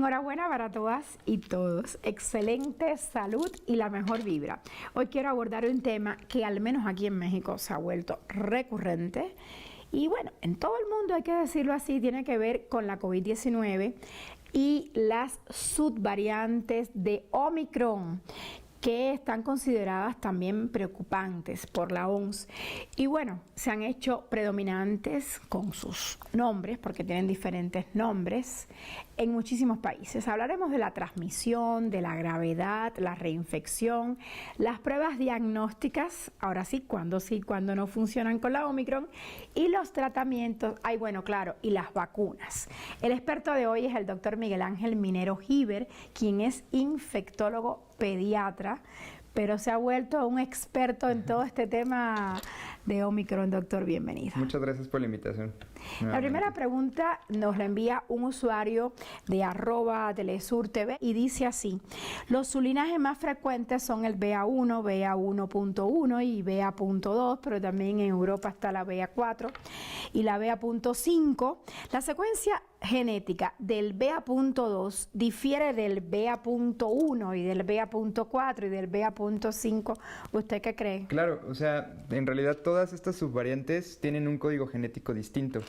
Enhorabuena para todas y todos. Excelente salud y la mejor vibra. Hoy quiero abordar un tema que al menos aquí en México se ha vuelto recurrente. Y bueno, en todo el mundo, hay que decirlo así, tiene que ver con la COVID-19 y las subvariantes de Omicron, que están consideradas también preocupantes por la OMS. Y bueno, se han hecho predominantes con sus nombres, porque tienen diferentes nombres, en muchísimos países. Hablaremos de la transmisión, de la gravedad, la reinfección, las pruebas diagnósticas, ahora sí, cuando no funcionan con la Omicron, y los tratamientos, bueno, claro, y las vacunas. El experto de hoy es el doctor Miguel Ángel Minero Giver, quien es infectólogo pediatra, pero se ha vuelto un experto en todo este tema de Omicron. Doctor, bienvenido. Muchas gracias por la invitación. La primera pregunta nos la envía un usuario de @telesurtv y dice así: los sublinajes más frecuentes son el BA1, BA1.1 y BA.2, pero también en Europa está la BA4 y la BA.5. La secuencia genética del BA.2 difiere del BA.1 y del BA.4 y del BA.5. ¿Usted qué cree? Claro, o sea, en realidad todas estas subvariantes tienen un código genético distinto.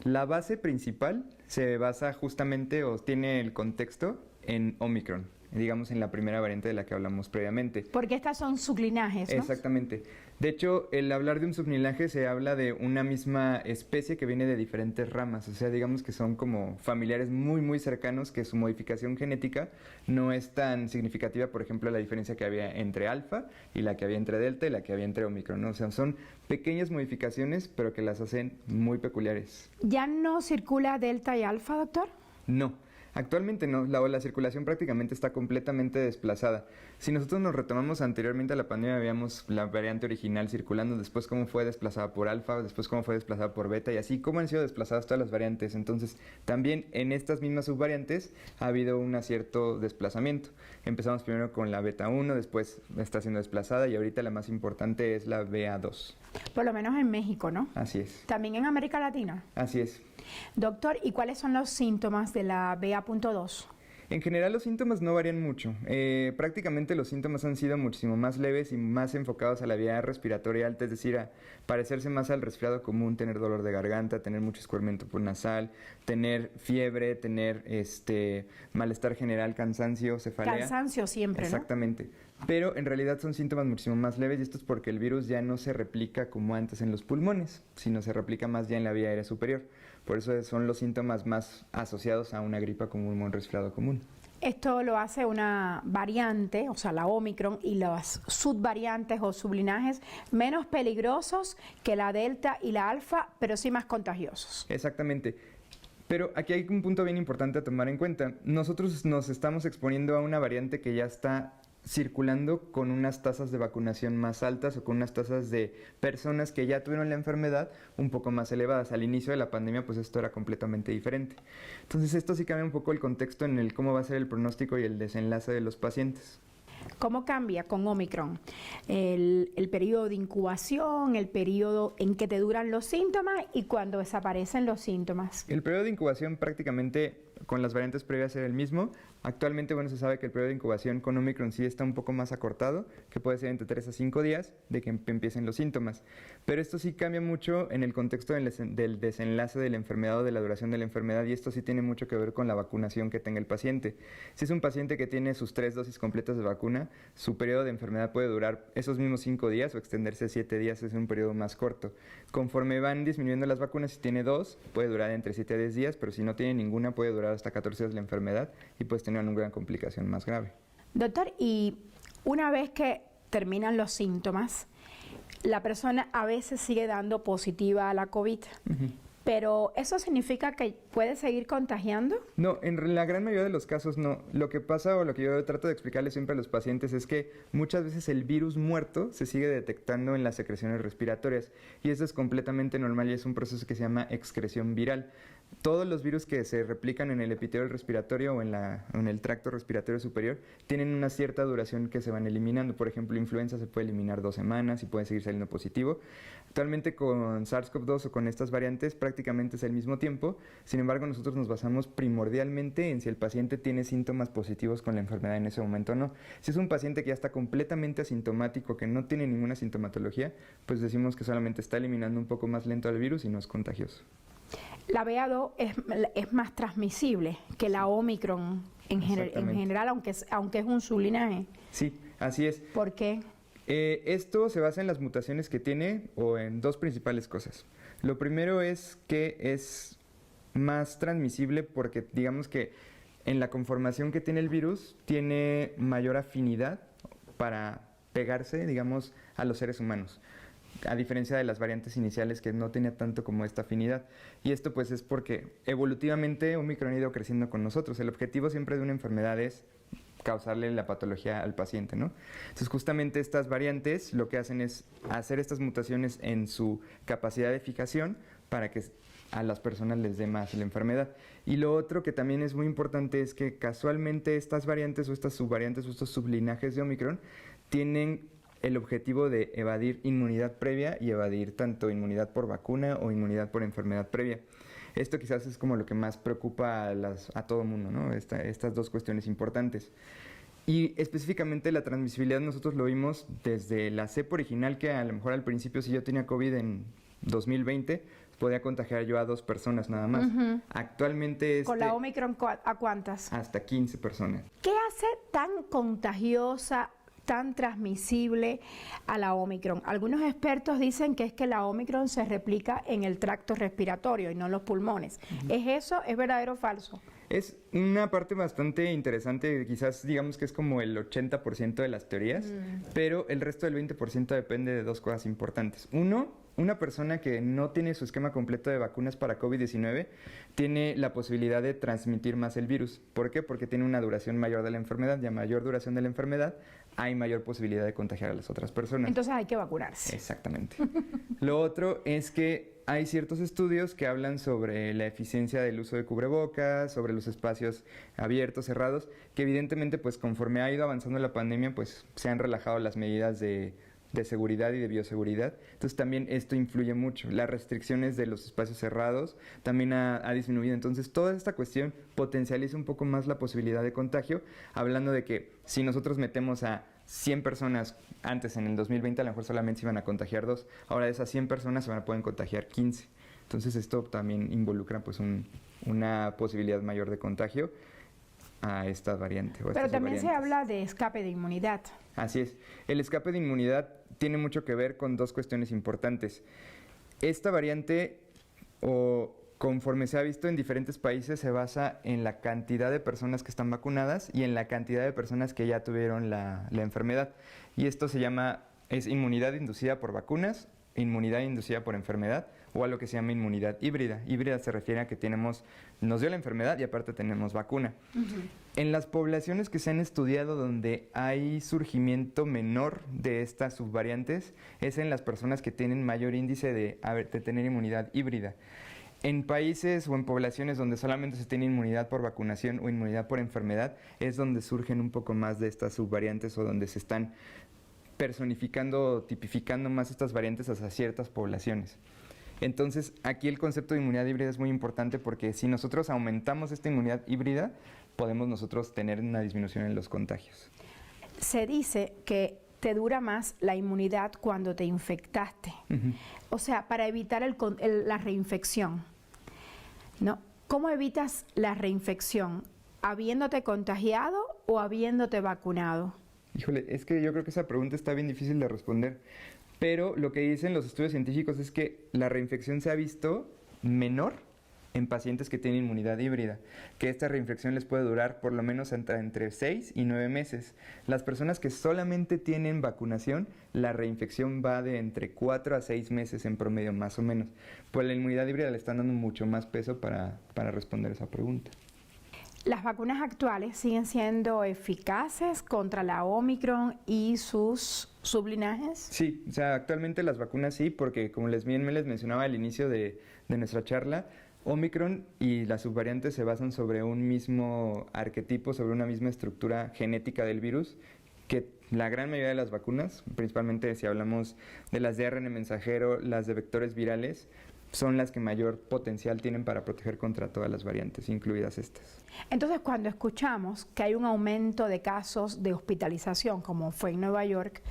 La base principal se basa justamente o tiene el contexto en Omicron, digamos en la primera variante de la que hablamos previamente. Porque estas son sublinajes, ¿no? Exactamente. De hecho, el hablar de un sublinaje se habla de una misma especie que viene de diferentes ramas. O sea, digamos que son como familiares muy, muy cercanos, que su modificación genética no es tan significativa, por ejemplo, la diferencia que había entre alfa y la que había entre delta y la que había entre omicron, ¿no? O sea, son pequeñas modificaciones, pero que las hacen muy peculiares. ¿Ya no circula delta y alfa, doctor? No. Actualmente no, la circulación prácticamente está completamente desplazada. Si nosotros nos retomamos anteriormente a la pandemia, veíamos la variante original circulando, después cómo fue desplazada por alfa, después cómo fue desplazada por beta y así cómo han sido desplazadas todas las variantes. Entonces, también en estas mismas subvariantes ha habido un cierto desplazamiento. Empezamos primero con la beta 1, después está siendo desplazada y ahorita la más importante es la BA2. Por lo menos en México, ¿no? Así es. ¿También en América Latina? Así es. Doctor, ¿y cuáles son los síntomas de la BA.2? En general los síntomas no varían mucho. Prácticamente los síntomas han sido muchísimo más leves y más enfocados a la vía respiratoria alta, es decir, a parecerse más al resfriado común, tener dolor de garganta, tener mucho escurrimiento nasal, tener fiebre, tener malestar general, cansancio, cefalea. Cansancio siempre, ¿no? Exactamente. Pero en realidad son síntomas muchísimo más leves y esto es porque el virus ya no se replica como antes en los pulmones, sino se replica más ya en la vía aérea superior. Por eso son los síntomas más asociados a una gripa común o un resfriado común. Esto lo hace una variante, o sea, la Omicron, y las subvariantes o sublinajes menos peligrosos que la delta y la alfa, pero sí más contagiosos. Exactamente. Pero aquí hay un punto bien importante a tomar en cuenta. Nosotros nos estamos exponiendo a una variante que ya está circulando con unas tasas de vacunación más altas o con unas tasas de personas que ya tuvieron la enfermedad un poco más elevadas. Al inicio de la pandemia, pues esto era completamente diferente. Entonces esto sí cambia un poco el contexto en el cómo va a ser el pronóstico y el desenlace de los pacientes. ¿Cómo cambia con Omicron? El periodo de incubación, el periodo en que te duran los síntomas y cuando desaparecen los síntomas. El periodo de incubación prácticamente con las variantes previas era el mismo. Actualmente, bueno, se sabe que el periodo de incubación con Omicron sí está un poco más acortado, que puede ser entre 3 a 5 días de que empiecen los síntomas. Pero esto sí cambia mucho en el contexto del desenlace de la enfermedad o de la duración de la enfermedad, y esto sí tiene mucho que ver con la vacunación que tenga el paciente. Si es un paciente que tiene sus 3 dosis completas de vacuna, su periodo de enfermedad puede durar esos mismos 5 días o extenderse a 7 días, es un periodo más corto. Conforme van disminuyendo las vacunas, si tiene 2, puede durar entre 7 a 10 días, pero si no tiene ninguna, puede durar hasta 14 días la enfermedad y puedes tener una gran complicación más grave. Doctor, y una vez que terminan los síntomas, la persona a veces sigue dando positiva a la COVID. ¿Pero eso significa que puede seguir contagiando? No, en la gran mayoría de los casos no. Lo que pasa o lo que yo trato de explicarle siempre a los pacientes es que muchas veces el virus muerto se sigue detectando en las secreciones respiratorias y eso es completamente normal y es un proceso que se llama excreción viral. todos los virus que se replican en el epitelio respiratorio o en el tracto respiratorio superior tienen una cierta duración que se van eliminando. Por ejemplo, influenza se puede eliminar 2 semanas y puede seguir saliendo positivo. Actualmente con SARS-CoV-2 o con estas variantes prácticamente es el mismo tiempo. Sin embargo, nosotros nos basamos primordialmente en si el paciente tiene síntomas positivos con la enfermedad en ese momento o no. Si es un paciente que ya está completamente asintomático, que no tiene ninguna sintomatología, pues decimos que solamente está eliminando un poco más lento al virus y no es contagioso. La BA2 es más transmisible que la Omicron en general, aunque es un sublinaje. Sí, así es. ¿Por qué? Esto se basa en las mutaciones que tiene o en dos principales cosas. Lo primero es que es más transmisible porque digamos que en la conformación que tiene el virus tiene mayor afinidad para pegarse, digamos, a los seres humanos, a diferencia de las variantes iniciales que no tenía tanto como esta afinidad. Y esto pues es porque evolutivamente Omicron ha ido creciendo con nosotros. El objetivo siempre de una enfermedad es causarle la patología al paciente, ¿no? Entonces justamente estas variantes lo que hacen es hacer estas mutaciones en su capacidad de fijación para que a las personas les dé más la enfermedad. Y lo otro que también es muy importante es que casualmente estas variantes o estas subvariantes o estos sublinajes de Omicron tienen el objetivo de evadir inmunidad previa y evadir tanto inmunidad por vacuna o inmunidad por enfermedad previa. Esto quizás es como lo que más preocupa a todo el mundo, ¿no? Estas dos cuestiones importantes. Y específicamente la transmisibilidad nosotros lo vimos desde la cepa original, que a lo mejor al principio si yo tenía COVID en 2020, podía contagiar yo a 2 personas nada más. Actualmente ¿Con la Omicron a cuántas? Hasta 15 personas. ¿Qué hace tan contagiosa, tan transmisible a la Omicron? Algunos expertos dicen que es que la Omicron se replica en el tracto respiratorio y no en los pulmones. ¿Es eso? ¿Es verdadero o falso? Es una parte bastante interesante, quizás digamos que es como el 80% de las teorías, pero el resto del 20% depende de dos cosas importantes. Uno, una persona que no tiene su esquema completo de vacunas para COVID-19 tiene la posibilidad de transmitir más el virus. ¿Por qué? Porque tiene una duración mayor de la enfermedad y a mayor duración de la enfermedad hay mayor posibilidad de contagiar a las otras personas. Entonces hay que vacunarse. Exactamente. Lo otro es que hay ciertos estudios que hablan sobre la eficiencia del uso de cubrebocas, sobre los espacios abiertos, cerrados, que evidentemente pues conforme ha ido avanzando la pandemia pues se han relajado las medidas de seguridad y de bioseguridad. Entonces también esto influye mucho. Las restricciones de los espacios cerrados también ha disminuido. Entonces toda esta cuestión potencializa un poco más la posibilidad de contagio, hablando de que si nosotros metemos a 100 personas, antes en el 2020 a lo mejor solamente se iban a contagiar 2, ahora de esas 100 personas se pueden contagiar 15. Entonces esto también involucra pues una posibilidad mayor de contagio a esta variante. Pero también se habla de escape de inmunidad. Así es. El escape de inmunidad tiene mucho que ver con dos cuestiones importantes. Esta variante, o conforme se ha visto en diferentes países, se basa en la cantidad de personas que están vacunadas y en la cantidad de personas que ya tuvieron la enfermedad. Y esto es inmunidad inducida por vacunas, inmunidad inducida por enfermedad, o a lo que se llama inmunidad híbrida. Híbrida se refiere a que nos dio la enfermedad y aparte tenemos vacuna. En las poblaciones que se han estudiado donde hay surgimiento menor de estas subvariantes, es en las personas que tienen mayor índice de tener inmunidad híbrida. En países o en poblaciones donde solamente se tiene inmunidad por vacunación o inmunidad por enfermedad, es donde surgen un poco más de estas subvariantes o donde se están personificando o tipificando más estas variantes hacia ciertas poblaciones. Entonces, aquí el concepto de inmunidad híbrida es muy importante porque si nosotros aumentamos esta inmunidad híbrida, podemos nosotros tener una disminución en los contagios. Se dice que te dura más la inmunidad cuando te infectaste. O sea, para evitar la reinfección, ¿no? ¿Cómo evitas la reinfección? ¿Habiéndote contagiado o habiéndote vacunado? Híjole, es que yo creo que esa pregunta está bien difícil de responder. Pero lo que dicen los estudios científicos es que la reinfección se ha visto menor en pacientes que tienen inmunidad híbrida, que esta reinfección les puede durar por lo menos entre 6 y 9 meses. Las personas que solamente tienen vacunación, la reinfección va de entre 4 a 6 meses en promedio, más o menos. Pues la inmunidad híbrida le están dando mucho más peso para responder esa pregunta. ¿Las vacunas actuales siguen siendo eficaces contra la Omicron y sus sublinajes? Sí, o sea, actualmente las vacunas sí, porque como les mencionaba al inicio de nuestra charla, Omicron y las subvariantes se basan sobre un mismo arquetipo, sobre una misma estructura genética del virus, que la gran mayoría de las vacunas, principalmente si hablamos de las de ARN mensajero, las de vectores virales, son las que mayor potencial tienen para proteger contra todas las variantes, incluidas estas. Entonces, cuando escuchamos que hay un aumento de casos de hospitalización, como fue en Nueva York,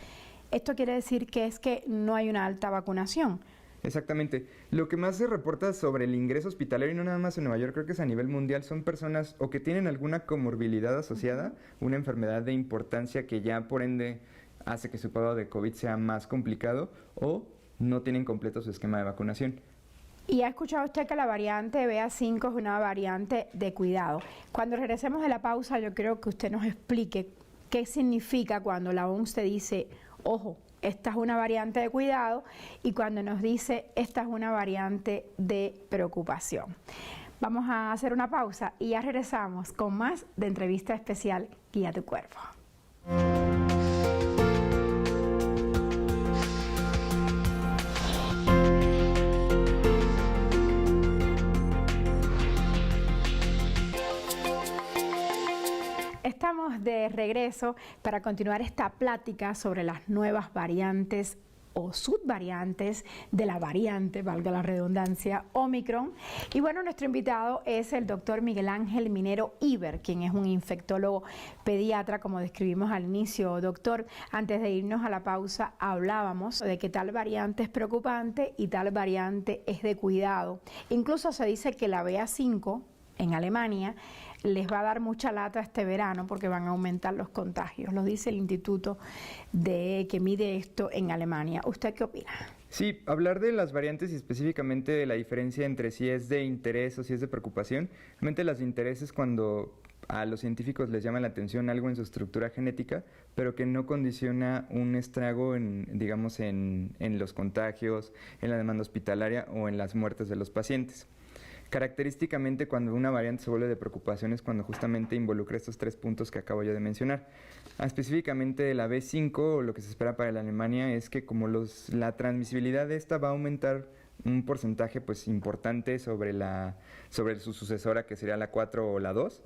esto quiere decir que es que no hay una alta vacunación. Exactamente. Lo que más se reporta sobre el ingreso hospitalario, y no nada más en Nueva York, creo que es a nivel mundial, son personas o que tienen alguna comorbilidad asociada, una enfermedad de importancia que ya por ende hace que su cuadro de COVID sea más complicado, o no tienen completo su esquema de vacunación. Y ha escuchado usted que la variante BA.5 es una variante de cuidado. Cuando regresemos de la pausa, yo creo que usted nos explique qué significa cuando la OMS te dice, ojo, esta es una variante de cuidado, y cuando nos dice, esta es una variante de preocupación. Vamos a hacer una pausa y ya regresamos con más de Entrevista Especial Guía tu Cuerpo. Estamos de regreso para continuar esta plática sobre las nuevas variantes o subvariantes de la variante, valga la redundancia, Omicron. Y bueno, nuestro invitado es el doctor Miguel Ángel Minero Iber, quien es un infectólogo pediatra, como describimos al inicio. Doctor, antes de irnos a la pausa, hablábamos de que tal variante es preocupante y tal variante es de cuidado. Incluso se dice que la BA.5 en Alemania les va a dar mucha lata este verano porque van a aumentar los contagios. Lo dice el instituto que mide esto en Alemania. ¿Usted qué opina? Sí, hablar de las variantes y específicamente de la diferencia entre si es de interés o si es de preocupación. Realmente las de interés es cuando a los científicos les llama la atención algo en su estructura genética, pero que no condiciona un estrago digamos, en los contagios, en la demanda hospitalaria o en las muertes de los pacientes. Característicamente, cuando una variante se vuelve de preocupación es cuando justamente involucra estos 3 puntos que acabo yo de mencionar. Específicamente de la B5, lo que se espera para la Alemania es que como la transmisibilidad de esta va a aumentar un porcentaje pues importante sobre su sucesora, que sería la 4 o la 2,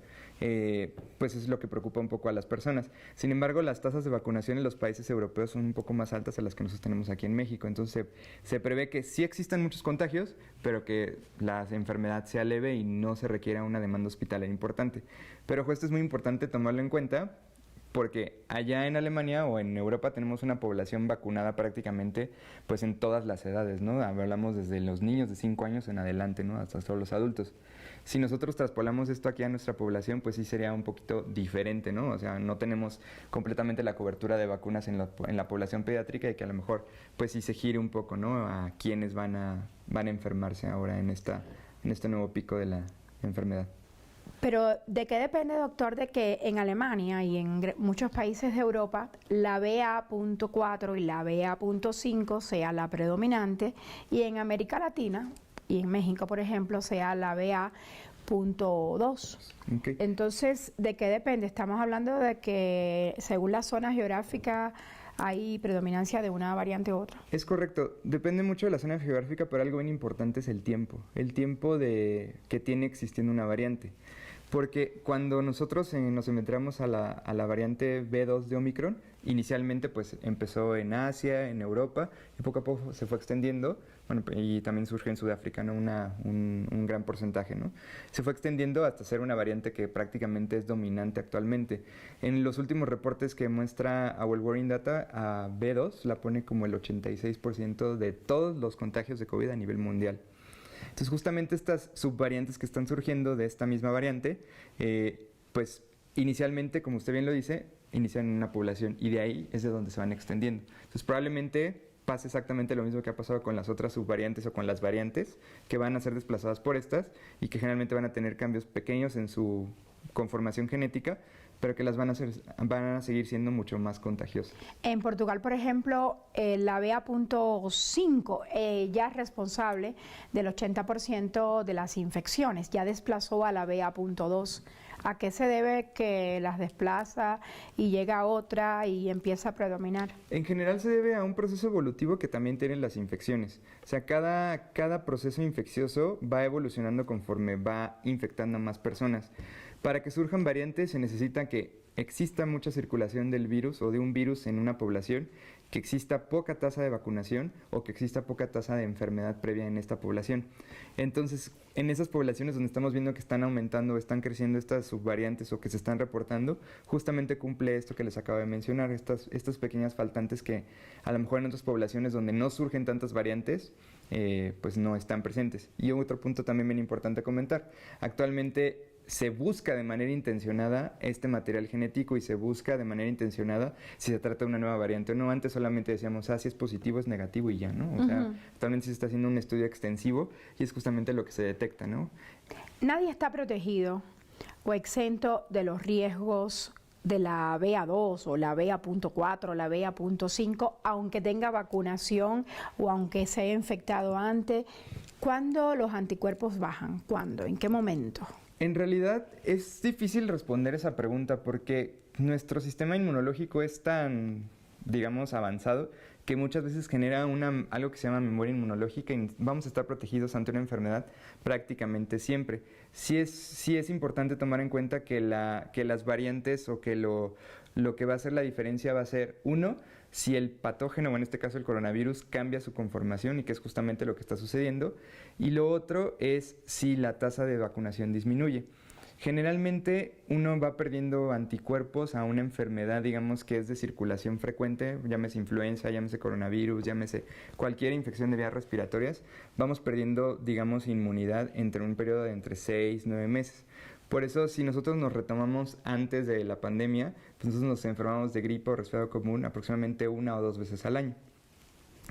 pues es lo que preocupa un poco a las personas. Sin embargo, las tasas de vacunación en los países europeos son un poco más altas a las que nosotros tenemos aquí en México. Entonces, se prevé que sí existan muchos contagios, pero que la enfermedad sea leve y no se requiera una demanda hospitalaria importante. Pero esto es muy importante tomarlo en cuenta, porque allá en Alemania o en Europa tenemos una población vacunada prácticamente pues en todas las edades, ¿no? Hablamos desde los niños de 5 años en adelante, ¿no? Hasta todos los adultos. Si nosotros traspolamos esto aquí a nuestra población, pues sí sería un poquito diferente, ¿no? O sea, no tenemos completamente la cobertura de vacunas en la población pediátrica, y que a lo mejor pues sí se gire un poco, ¿no? A quienes van a enfermarse ahora en este nuevo pico de la enfermedad. Pero ¿de qué depende, doctor, de que en Alemania y en muchos países de Europa la BA.4 y la BA.5 sea la predominante, y en América Latina y en México, por ejemplo, sea la BA.2? Okay. Entonces, ¿de qué depende? Estamos hablando de que según la zona geográfica hay predominancia de una variante u otra. Es correcto, depende mucho de la zona geográfica, pero algo bien importante es el tiempo que tiene existiendo una variante. Porque cuando nosotros nos enfrentamos a la variante B2 de Omicron, inicialmente pues empezó en Asia, en Europa, y poco a poco se fue extendiendo, bueno, y también surge en Sudáfrica, ¿no? un gran porcentaje, ¿no? Se fue extendiendo hasta ser una variante que prácticamente es dominante actualmente. En los últimos reportes que muestra Our Working Data, a B2 la pone como el 86% de todos los contagios de COVID a nivel mundial. Entonces, justamente estas subvariantes que están surgiendo de esta misma variante, pues inicialmente, como usted bien lo dice, inician en una población, y de ahí es de donde se van extendiendo. Entonces, probablemente pase exactamente lo mismo que ha pasado con las otras subvariantes o con las variantes, que van a ser desplazadas por estas y que generalmente van a tener cambios pequeños en su conformación genética, pero que las van a seguir siendo mucho más contagiosas. En Portugal, por ejemplo, la BA.5 ya es responsable del 80% de las infecciones, ya desplazó a la BA.2 ¿A qué se debe que las desplaza y llega otra y empieza a predominar? En general se debe a un proceso evolutivo que también tienen las infecciones. O sea, cada proceso infeccioso va evolucionando conforme va infectando a más personas. Para que surjan variantes se necesita que exista mucha circulación del virus o de un virus en una población, que exista poca tasa de vacunación o que exista poca tasa de enfermedad previa en esta población. Entonces, en esas poblaciones donde estamos viendo que están aumentando o están creciendo estas subvariantes o que se están reportando, justamente cumple esto que les acabo de mencionar, estas pequeñas faltantes que a lo mejor en otras poblaciones donde no surgen tantas variantes, pues no están presentes. Y otro punto también bien importante comentar, actualmente se busca de manera intencionada este material genético y se busca de manera intencionada si se trata de una nueva variante o no. Antes solamente decíamos, si es positivo, es negativo y ya, ¿no? O sea, actualmente se está haciendo un estudio extensivo y es justamente lo que se detecta, ¿no? Nadie está protegido o exento de los riesgos de la BA2 o la BA.4 o la BA.5, aunque tenga vacunación o aunque se haya infectado antes. ¿Cuándo los anticuerpos bajan? ¿Cuándo? ¿En qué momento? En realidad es difícil responder esa pregunta porque nuestro sistema inmunológico es tan, digamos, avanzado que muchas veces genera algo que se llama memoria inmunológica y vamos a estar protegidos ante una enfermedad prácticamente siempre. Sí es importante tomar en cuenta que las variantes o que lo que va a hacer la diferencia va a ser, uno, si el patógeno, o en este caso el coronavirus, cambia su conformación y que es justamente lo que está sucediendo, y lo otro es si la tasa de vacunación disminuye. Generalmente uno va perdiendo anticuerpos a una enfermedad, digamos, que es de circulación frecuente, llámese influenza, llámese coronavirus, llámese cualquier infección de vías respiratorias, vamos perdiendo, digamos, inmunidad entre un periodo de entre 6 y 9 meses. Por eso, si nosotros nos retomamos antes de la pandemia, pues nosotros nos enfermamos de gripe o resfriado común aproximadamente 1 o 2 veces al año.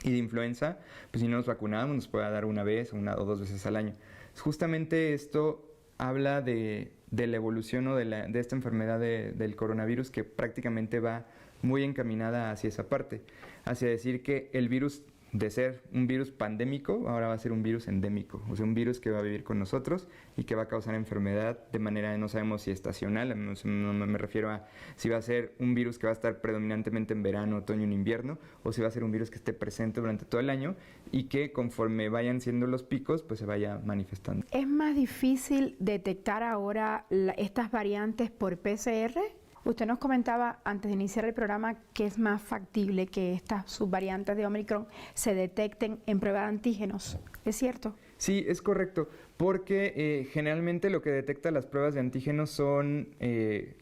Y de influenza, pues si no nos vacunábamos, nos puede dar 1 vez, 1 o 2 veces al año. Justamente esto habla de la evolución o de esta enfermedad del coronavirus que prácticamente va muy encaminada hacia esa parte, hacia decir que el virus, de ser un virus pandémico, ahora va a ser un virus endémico, o sea, un virus que va a vivir con nosotros y que va a causar enfermedad de manera, no sabemos si estacional, no me refiero a si va a ser un virus que va a estar predominantemente en verano, otoño y invierno, o si va a ser un virus que esté presente durante todo el año y que conforme vayan siendo los picos, pues se vaya manifestando. ¿Es más difícil detectar ahora estas variantes por PCR? Usted nos comentaba antes de iniciar el programa que es más factible que estas subvariantes de Omicron se detecten en prueba de antígenos. ¿Es cierto? Sí, es correcto, porque generalmente lo que detecta las pruebas de antígenos son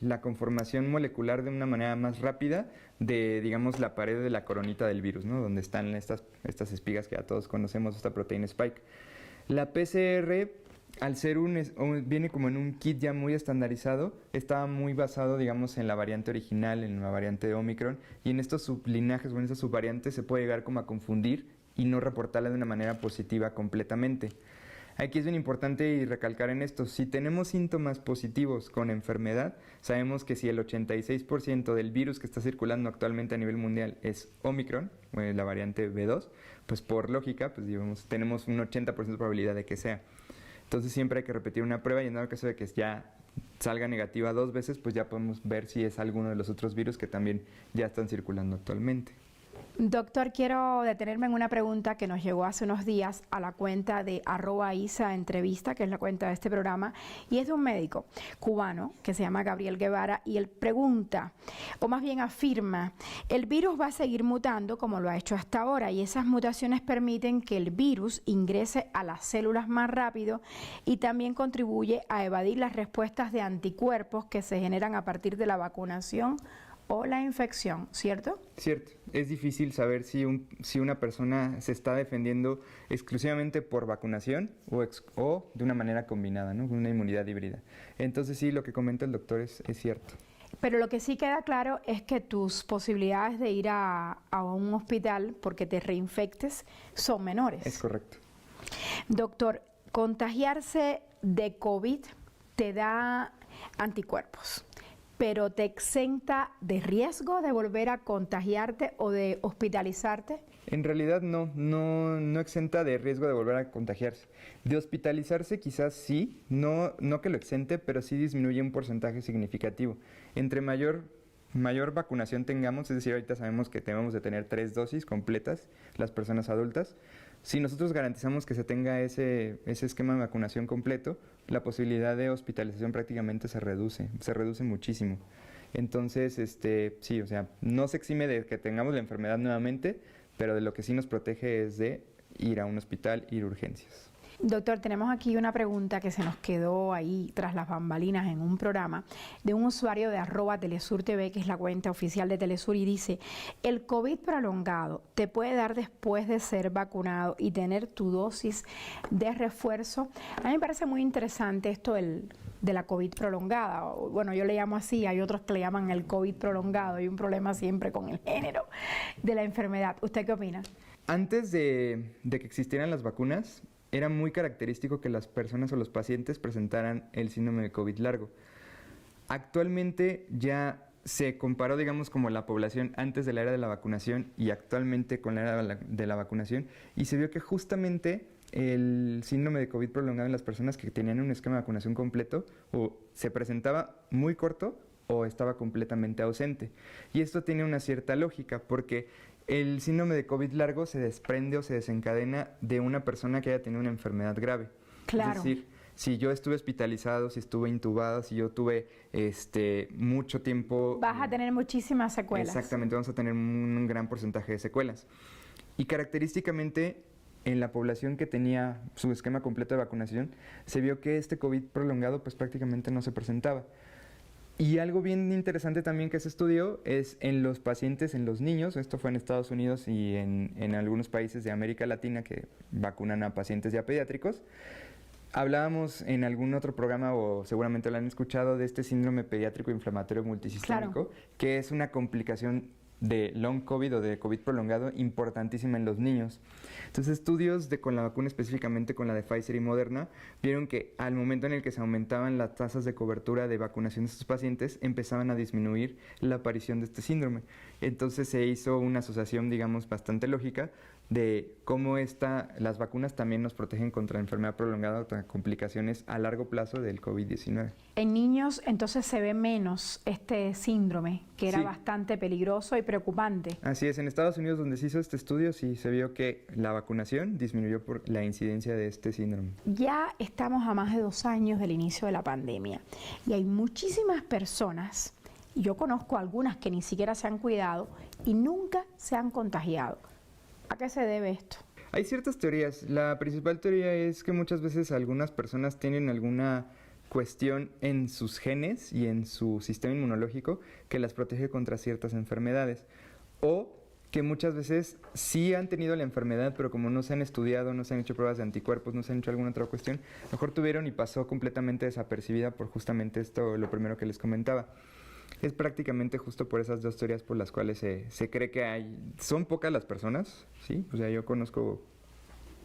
la conformación molecular de una manera más rápida de, digamos, la pared de la coronita del virus, ¿no? Donde están estas espigas que ya todos conocemos, esta proteína spike. La PCR, al ser viene como en un kit ya muy estandarizado, estaba muy basado, digamos, en la variante original, en la variante de Omicron, y en estos sublinajes o en estas subvariantes se puede llegar como a confundir y no reportarla de una manera positiva completamente. Aquí es bien importante recalcar en esto, si tenemos síntomas positivos con enfermedad, sabemos que si el 86% del virus que está circulando actualmente a nivel mundial es Omicron, la variante B2, pues por lógica, pues digamos, tenemos un 80% de probabilidad de que sea. Entonces siempre hay que repetir una prueba y en dado caso de que ya salga negativa 2 veces, pues ya podemos ver si es alguno de los otros virus que también ya están circulando actualmente. Doctor, quiero detenerme en una pregunta que nos llegó hace unos días a la cuenta de @ISAEntrevista, que es la cuenta de este programa, y es de un médico cubano que se llama Gabriel Guevara, y él pregunta, o más bien afirma, el virus va a seguir mutando como lo ha hecho hasta ahora, y esas mutaciones permiten que el virus ingrese a las células más rápido y también contribuye a evadir las respuestas de anticuerpos que se generan a partir de la vacunación o la infección, ¿cierto? Cierto. Es difícil saber si una persona se está defendiendo exclusivamente por vacunación o de una manera combinada, ¿no? Una inmunidad híbrida. Entonces sí, lo que comenta el doctor es cierto. Pero lo que sí queda claro es que tus posibilidades de ir a un hospital porque te reinfectes son menores. Es correcto. Doctor, contagiarse de COVID te da anticuerpos, pero ¿te exenta de riesgo de volver a contagiarte o de hospitalizarte? En realidad no exenta de riesgo de volver a contagiarse. De hospitalizarse quizás sí, no que lo exente, pero sí disminuye un porcentaje significativo. Entre mayor vacunación tengamos, es decir, ahorita sabemos que debemos de tener 3 dosis completas las personas adultas. Si nosotros garantizamos que se tenga ese esquema de vacunación completo, la posibilidad de hospitalización prácticamente se reduce muchísimo. Entonces, sí, o sea, no se exime de que tengamos la enfermedad nuevamente, pero de lo que sí nos protege es de ir a un hospital, ir a urgencias. Doctor, tenemos aquí una pregunta que se nos quedó ahí tras las bambalinas en un programa de un usuario de @TelesurTV, que es la cuenta oficial de Telesur, y dice: ¿el COVID prolongado te puede dar después de ser vacunado y tener tu dosis de refuerzo? A mí me parece muy interesante esto de la COVID prolongada. Bueno, yo le llamo así, hay otros que le llaman el COVID prolongado. Hay un problema siempre con el género de la enfermedad. ¿Usted qué opina? Antes de que existieran las vacunas, era muy característico que las personas o los pacientes presentaran el síndrome de COVID largo. Actualmente ya se comparó, digamos, como la población antes de la era de la vacunación y actualmente con la era de la vacunación, y se vio que justamente el síndrome de COVID prolongado en las personas que tenían un esquema de vacunación completo o se presentaba muy corto o estaba completamente ausente. Y esto tiene una cierta lógica porque el síndrome de COVID largo se desprende o se desencadena de una persona que haya tenido una enfermedad grave. Claro. Es decir, si yo estuve hospitalizado, si estuve intubado, si yo tuve mucho tiempo... Vas a tener muchísimas secuelas. Exactamente, vamos a tener un gran porcentaje de secuelas. Y característicamente, en la población que tenía su esquema completo de vacunación, se vio que este COVID prolongado pues prácticamente no se presentaba. Y algo bien interesante también que se estudió es en los pacientes, en los niños, esto fue en Estados Unidos y en algunos países de América Latina que vacunan a pacientes ya pediátricos. Hablábamos en algún otro programa, o seguramente lo han escuchado, de este síndrome pediátrico inflamatorio multisistémico, claro, que es una complicación de long COVID o de COVID prolongado importantísima en los niños. Entonces, estudios con la vacuna, específicamente con la de Pfizer y Moderna, vieron que al momento en el que se aumentaban las tasas de cobertura de vacunación de estos pacientes, empezaban a disminuir la aparición de este síndrome. Entonces se hizo una asociación, digamos, bastante lógica de cómo las vacunas también nos protegen contra la enfermedad prolongada o contra complicaciones a largo plazo del COVID-19. En niños entonces se ve menos este síndrome, que era Sí, bastante peligroso y preocupante. así es, en Estados Unidos, donde se hizo este estudio, sí se vio que la vacunación disminuyó por la incidencia de este síndrome. Ya estamos a más de 2 años del inicio de la pandemia y hay muchísimas personas, y yo conozco algunas que ni siquiera se han cuidado y nunca se han contagiado. ¿A qué se debe esto? Hay ciertas teorías. La principal teoría es que muchas veces algunas personas tienen alguna cuestión en sus genes y en su sistema inmunológico que las protege contra ciertas enfermedades. O que muchas veces sí han tenido la enfermedad, pero como no se han estudiado, no se han hecho pruebas de anticuerpos, no se han hecho alguna otra cuestión, a lo mejor tuvieron y pasó completamente desapercibida por justamente esto, lo primero que les comentaba. Es prácticamente justo por esas dos teorías por las cuales se cree que son pocas las personas, ¿sí? O sea, yo conozco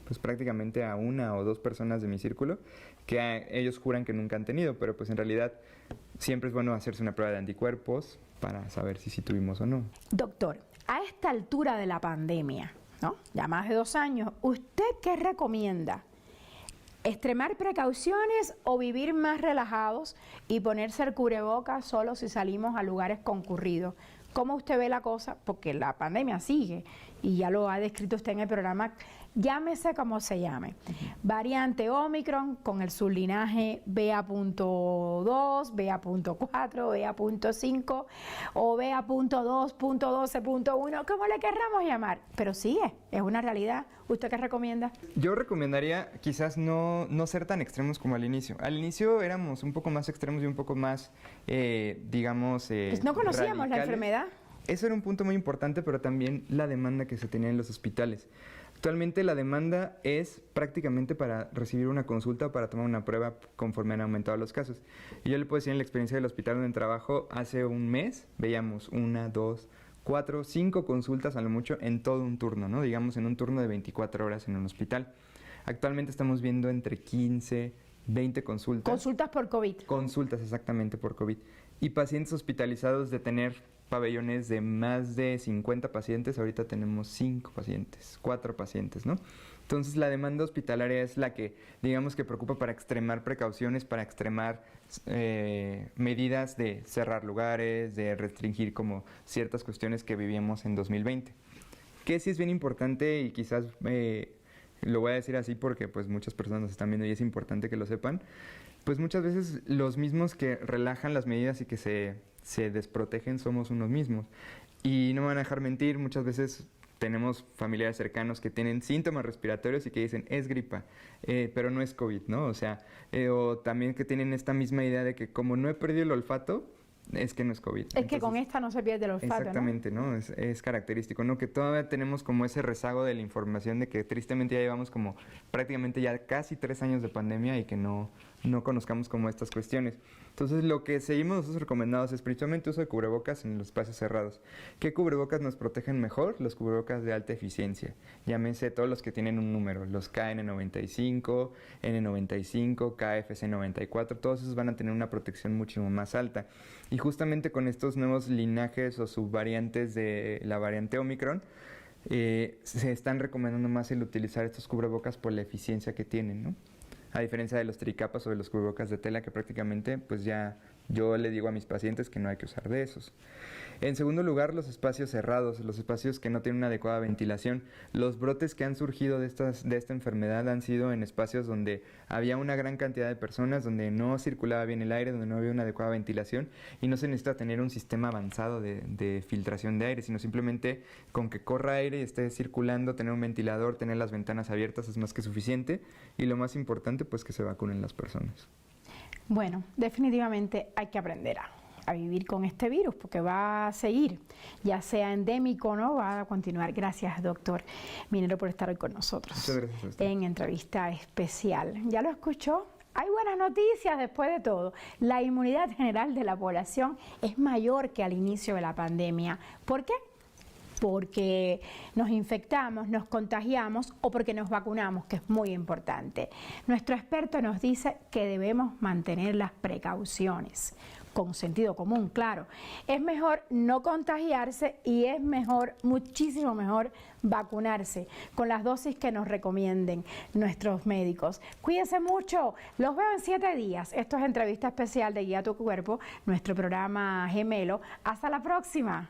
pues prácticamente a 1 o 2 personas de mi círculo que ellos juran que nunca han tenido, pero pues en realidad siempre es bueno hacerse una prueba de anticuerpos para saber si sí tuvimos o no. Doctor, a esta altura de la pandemia, ¿no? Ya más de 2 años, ¿usted qué recomienda? ¿Extremar precauciones o vivir más relajados y ponerse el cubrebocas solo si salimos a lugares concurridos? ¿Cómo usted ve la cosa? Porque la pandemia sigue y ya lo ha descrito usted en el programa, llámese como se llame. Variante Omicron con el sublinaje BA.2, BA.4, BA.5 o BA.2.12.1, como le querramos llamar. Pero sigue, es una realidad. ¿Usted qué recomienda? Yo recomendaría quizás no ser tan extremos como al inicio. Al inicio éramos un poco más extremos y un poco más, digamos, pues no conocíamos radicales. La enfermedad. Eso era un punto muy importante, pero también la demanda que se tenía en los hospitales. Actualmente la demanda es prácticamente para recibir una consulta o para tomar una prueba conforme han aumentado los casos. Y yo le puedo decir en la experiencia del hospital donde trabajo, hace un mes veíamos 1, 2, 4, 5 consultas a lo mucho en todo un turno, ¿no? Digamos en un turno de 24 horas en un hospital. Actualmente estamos viendo entre 15, 20 consultas. Consultas por COVID. Consultas exactamente por COVID. y pacientes hospitalizados de tener pabellones de más de 50 pacientes, ahorita tenemos 5 pacientes, 4 pacientes, ¿no? Entonces la demanda hospitalaria es la que, digamos que preocupa para extremar precauciones, para extremar medidas de cerrar lugares, de restringir como ciertas cuestiones que vivíamos en 2020. Que sí es bien importante y quizás lo voy a decir así porque pues muchas personas nos están viendo y es importante que lo sepan, pues muchas veces los mismos que relajan las medidas y que se desprotegen somos unos mismos. Y no me van a dejar mentir, muchas veces tenemos familiares cercanos que tienen síntomas respiratorios y que dicen es gripa, pero no es COVID, ¿no? O sea, o también que tienen esta misma idea de que como no he perdido el olfato, es que no es COVID. Entonces, que con esta no se pierde el olfato, exactamente, ¿no? Es característico, ¿no? Que todavía tenemos como ese rezago de la información de que tristemente ya llevamos como prácticamente ya casi 3 años de pandemia y que no conozcamos como estas cuestiones. Entonces, lo que seguimos nosotros recomendados es principalmente uso de cubrebocas en los espacios cerrados. ¿Qué cubrebocas nos protegen mejor? Los cubrebocas de alta eficiencia. Llámense todos los que tienen un número, los KN95, N95, KFC94, todos esos van a tener una protección muchísimo más alta. Y justamente con estos nuevos linajes o subvariantes de la variante Omicron, se están recomendando más el utilizar estos cubrebocas por la eficiencia que tienen, ¿no? A diferencia de los tricapas o de los cubrebocas de tela que prácticamente pues ya yo le digo a mis pacientes que no hay que usar de esos. En segundo lugar, los espacios cerrados, los espacios que no tienen una adecuada ventilación. Los brotes que han surgido de esta enfermedad han sido en espacios donde había una gran cantidad de personas, donde no circulaba bien el aire, donde no había una adecuada ventilación y no se necesita tener un sistema avanzado de filtración de aire, sino simplemente con que corra aire y esté circulando, tener un ventilador, tener las ventanas abiertas es más que suficiente y lo más importante pues que se vacunen las personas. Bueno, definitivamente hay que aprender a vivir con este virus porque va a seguir, ya sea endémico o no, va a continuar. Gracias, doctor Minero, por estar hoy con nosotros. Muchas gracias a usted. En entrevista especial. ¿Ya lo escuchó? Hay buenas noticias después de todo. La inmunidad general de la población es mayor que al inicio de la pandemia. ¿Por qué? Porque nos infectamos, nos contagiamos o porque nos vacunamos, que es muy importante. Nuestro experto nos dice que debemos mantener las precauciones, con sentido común, claro. Es mejor no contagiarse y es mejor, muchísimo mejor, vacunarse con las dosis que nos recomienden nuestros médicos. Cuídense mucho, los veo en 7 días. Esto es entrevista especial de Guía a tu Cuerpo, nuestro programa gemelo. Hasta la próxima.